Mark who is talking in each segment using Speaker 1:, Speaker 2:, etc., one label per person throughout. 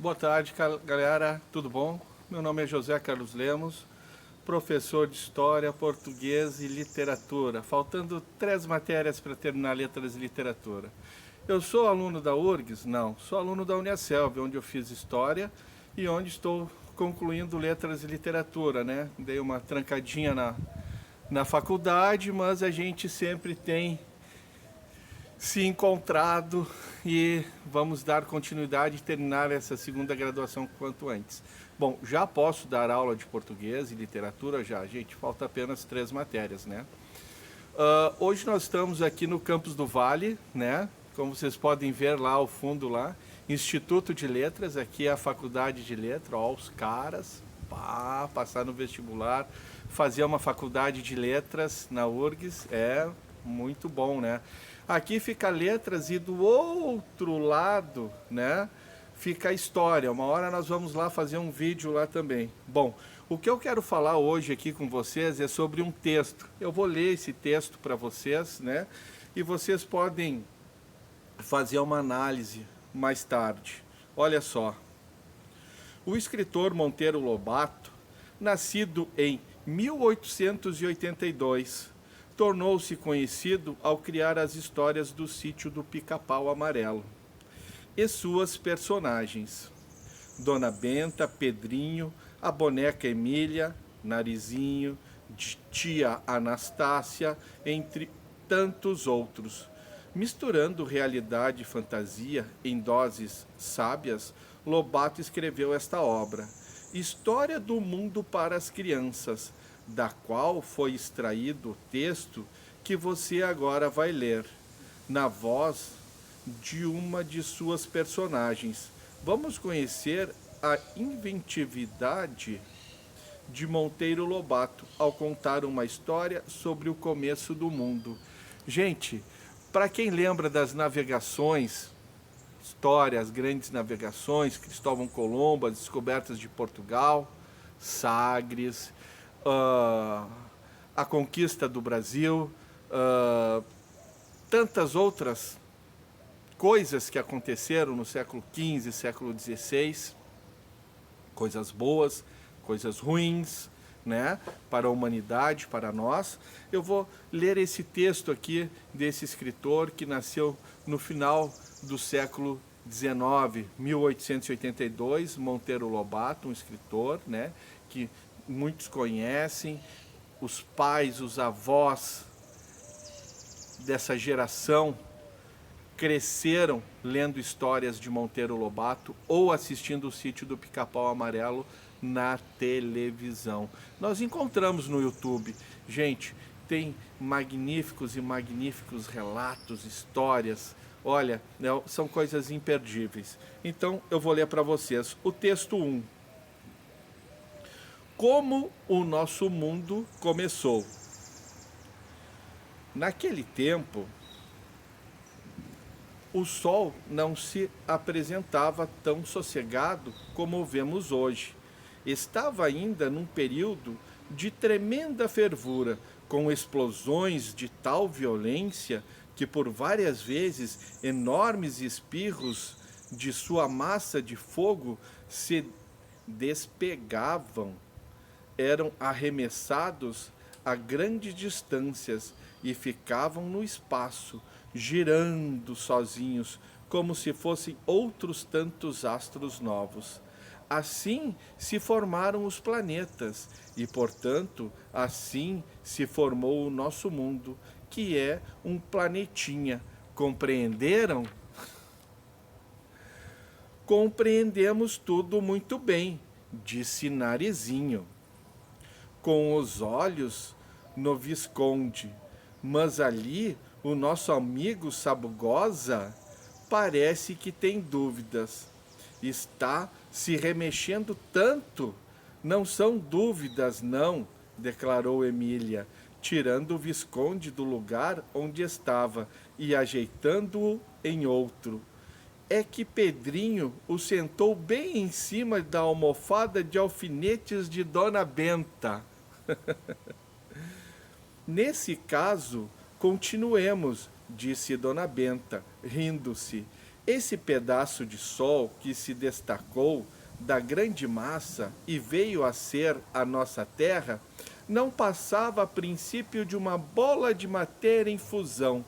Speaker 1: Boa tarde, galera. Tudo bom? Meu nome é José Carlos Lemos, professor de História, Português e Literatura. Faltando 3 matérias para terminar Letras e Literatura. Eu sou aluno da URGS? Não. Sou aluno da Uniaselv, onde eu fiz História e onde estou concluindo Letras e Literatura, né? Dei uma trancadinha na faculdade, mas a gente sempre tem se encontrado e vamos dar continuidade e terminar essa segunda graduação quanto antes. Bom, já posso dar aula de português e literatura já, gente, falta apenas 3 matérias, né? Hoje nós estamos aqui no Campus do Vale, né? Como vocês podem ver lá ao fundo lá, Instituto de Letras, aqui é a Faculdade de Letras, ó, os caras, pá, passar no vestibular, fazer uma faculdade de letras na URGS, é muito bom, né? Aqui fica letras e do outro lado, né, fica a história. Uma hora nós vamos lá fazer um vídeo lá também. Bom, o que eu quero falar hoje aqui com vocês é sobre um texto. Eu vou ler esse texto para vocês, né, e vocês podem fazer uma análise mais tarde. Olha só. O escritor Monteiro Lobato, nascido em 1882, tornou-se conhecido ao criar as histórias do Sítio do Pica-Pau Amarelo e suas personagens. Dona Benta, Pedrinho, a boneca Emília, Narizinho, tia Anastácia, entre tantos outros. Misturando realidade e fantasia em doses sábias, Lobato escreveu esta obra, História do Mundo para as Crianças, da qual foi extraído o texto que você agora vai ler, na voz de uma de suas personagens. Vamos conhecer a inventividade de Monteiro Lobato ao contar uma história sobre o começo do mundo. Gente, para quem lembra das navegações, as grandes navegações, Cristóvão Colombo, as descobertas de Portugal, Sagres, a conquista do Brasil, tantas outras coisas que aconteceram no século XV, século XVI, coisas boas, coisas ruins, né, para a humanidade, para nós. Eu vou ler esse texto aqui desse escritor que nasceu no final do século XIX, 1882, Monteiro Lobato, um escritor, né, que muitos conhecem, os pais, os avós dessa geração cresceram lendo histórias de Monteiro Lobato ou assistindo o Sítio do Pica-Pau Amarelo na televisão. Nós encontramos no YouTube, gente, tem magníficos e magníficos relatos, histórias, olha, são coisas imperdíveis. Então eu vou ler para vocês o texto 1. Como o nosso mundo começou. Naquele tempo, o sol não se apresentava tão sossegado como o vemos hoje. Estava ainda num período de tremenda fervura, com explosões de tal violência que por várias vezes enormes espirros de sua massa de fogo se despegavam, eram arremessados a grandes distâncias e ficavam no espaço, girando sozinhos, como se fossem outros tantos astros novos. Assim se formaram os planetas e, portanto, assim se formou o nosso mundo, que é um planetinha. Compreenderam? Compreendemos tudo muito bem, disse Narizinho. Com os olhos no Visconde, mas ali o nosso amigo Sabugosa parece que tem dúvidas. Está se remexendo tanto. Não são dúvidas, não, declarou Emília, tirando o Visconde do lugar onde estava e ajeitando-o em outro. É que Pedrinho o sentou bem em cima da almofada de alfinetes de Dona Benta. Nesse caso, continuemos, disse Dona Benta, rindo-se. Esse pedaço de sol que se destacou da grande massa e veio a ser a nossa Terra, não passava a princípio de uma bola de matéria em fusão.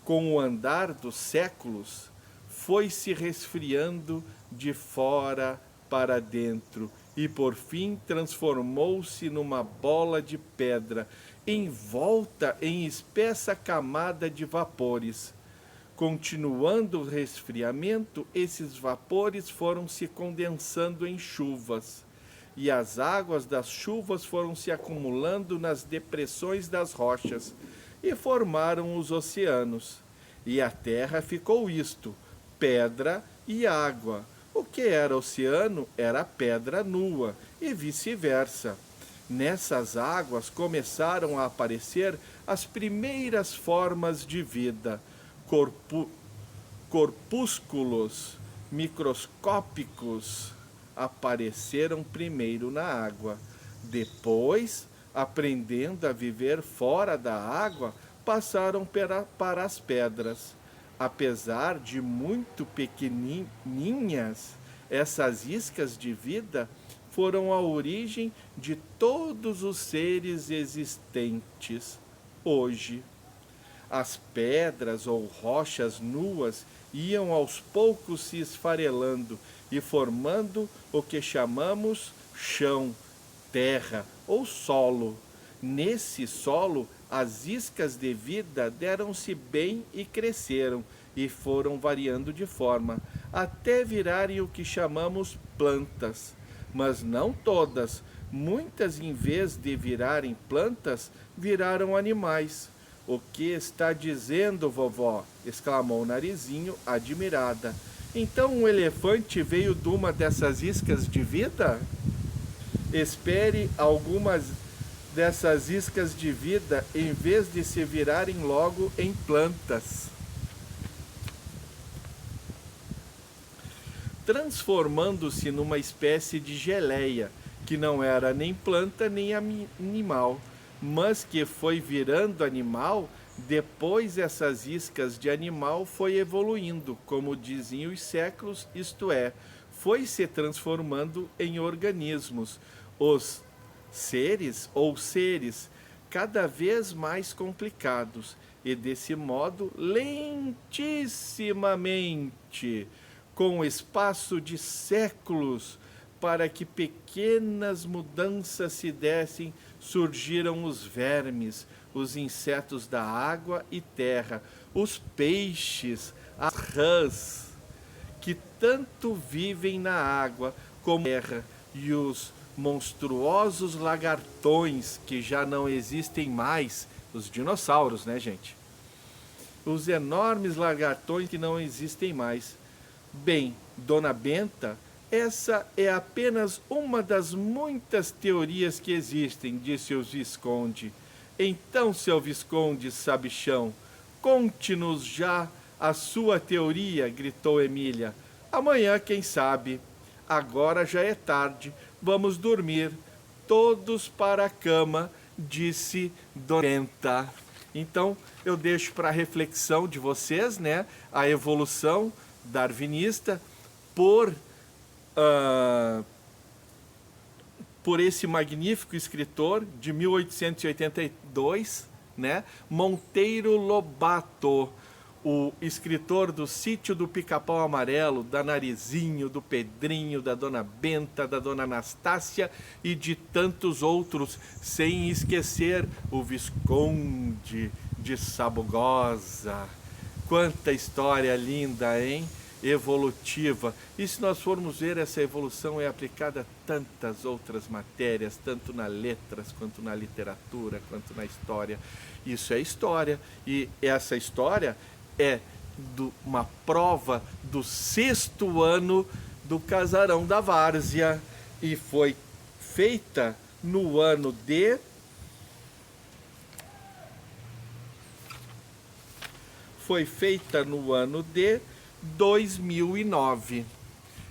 Speaker 1: Com o andar dos séculos, foi se resfriando de fora para dentro e por fim transformou-se numa bola de pedra, envolta em espessa camada de vapores. Continuando o resfriamento, esses vapores foram se condensando em chuvas, e as águas das chuvas foram se acumulando nas depressões das rochas, e formaram os oceanos. E a terra ficou isto, pedra e água. O que era oceano era pedra nua, e vice-versa. Nessas águas começaram a aparecer as primeiras formas de vida, corpúsculos microscópicos apareceram primeiro na água. Depois, aprendendo a viver fora da água, passaram para as pedras. Apesar de muito pequenininhas, essas iscas de vida foram a origem de todos os seres existentes hoje. As pedras ou rochas nuas iam aos poucos se esfarelando e formando o que chamamos chão, terra ou solo. Nesse solo, as iscas de vida deram-se bem e cresceram, e foram variando de forma, até virarem o que chamamos plantas. Mas não todas, muitas em vez de virarem plantas, viraram animais. O que está dizendo, vovó? Exclamou Narizinho, admirada. Então um elefante veio de uma dessas iscas de vida? Espere algumas dessas iscas de vida em vez de se virarem logo em plantas, transformando-se numa espécie de geleia, que não era nem planta nem animal, mas que foi virando animal. Depois essas iscas de animal foi evoluindo, como dizem os séculos, isto é, foi se transformando em organismos, os seres ou seres cada vez mais complicados, e desse modo, lentissimamente, com espaço de séculos, para que pequenas mudanças se dessem, surgiram os vermes, os insetos da água e terra, os peixes, as rãs, que tanto vivem na água como na terra, e os monstruosos lagartões, que já não existem mais, os dinossauros, né, gente? Os enormes lagartões que não existem mais. Bem, Dona Benta, essa é apenas uma das muitas teorias que existem, disse o Visconde. Então, seu Visconde sabichão, conte-nos já a sua teoria, gritou Emília. Amanhã, quem sabe? Agora já é tarde, vamos dormir. Todos para a cama, disse Dona Benta. Então, eu deixo para a reflexão de vocês, né, a evolução darwinista por esse magnífico escritor de 1882, né, Monteiro Lobato, o escritor do Sítio do Pica-Pau Amarelo, da Narizinho, do Pedrinho, da Dona Benta, da Dona Anastácia e de tantos outros, sem esquecer o Visconde de Sabugosa. Quanta história linda, hein? Evolutiva. E se nós formos ver, essa evolução é aplicada a tantas outras matérias, tanto nas letras, quanto na literatura, quanto na história. Isso é história, e essa história é uma prova do 6º ano do Casarão da Várzea, e foi feita no ano de... Foi feita no ano de 2009.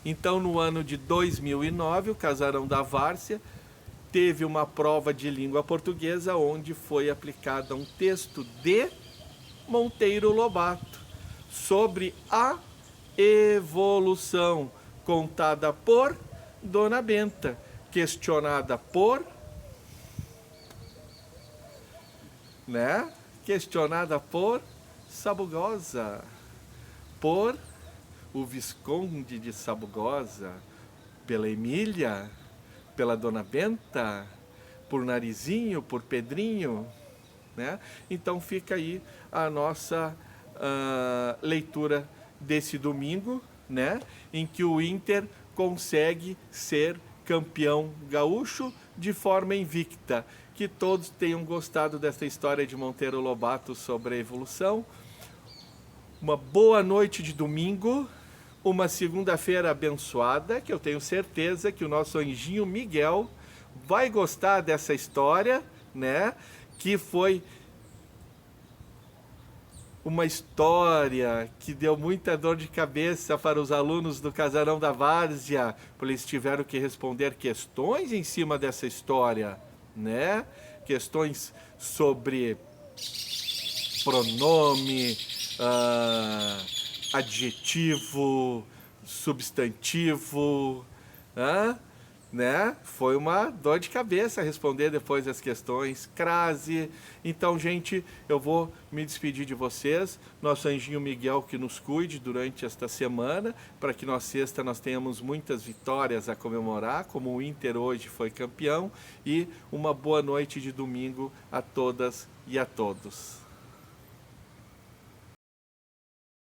Speaker 1: Então, no ano de 2009, o Casarão da Várzea teve uma prova de língua portuguesa onde foi aplicado um texto de Monteiro Lobato sobre a evolução, contada por Dona Benta, questionada por, né? Questionada por Sabugosa, por o Visconde de Sabugosa, pela Emília, pela Dona Benta, por Narizinho, por Pedrinho, né? Então fica aí a nossa leitura desse domingo, né? Em que o Inter consegue ser campeão gaúcho de forma invicta. Que todos tenham gostado dessa história de Monteiro Lobato sobre a evolução. Uma boa noite de domingo, uma segunda-feira abençoada, que eu tenho certeza que o nosso anjinho Miguel vai gostar dessa história, né? Que foi uma história que deu muita dor de cabeça para os alunos do Casarão da Várzea, porque eles tiveram que responder questões em cima dessa história, né? Questões sobre pronome, adjetivo, substantivo, né? Foi uma dor de cabeça responder depois as questões, crase. Então, gente, eu vou me despedir de vocês. Nosso anjinho Miguel que nos cuide durante esta semana, para que na sexta nós tenhamos muitas vitórias a comemorar, como o Inter hoje foi campeão. E uma boa noite de domingo a todas e a todos.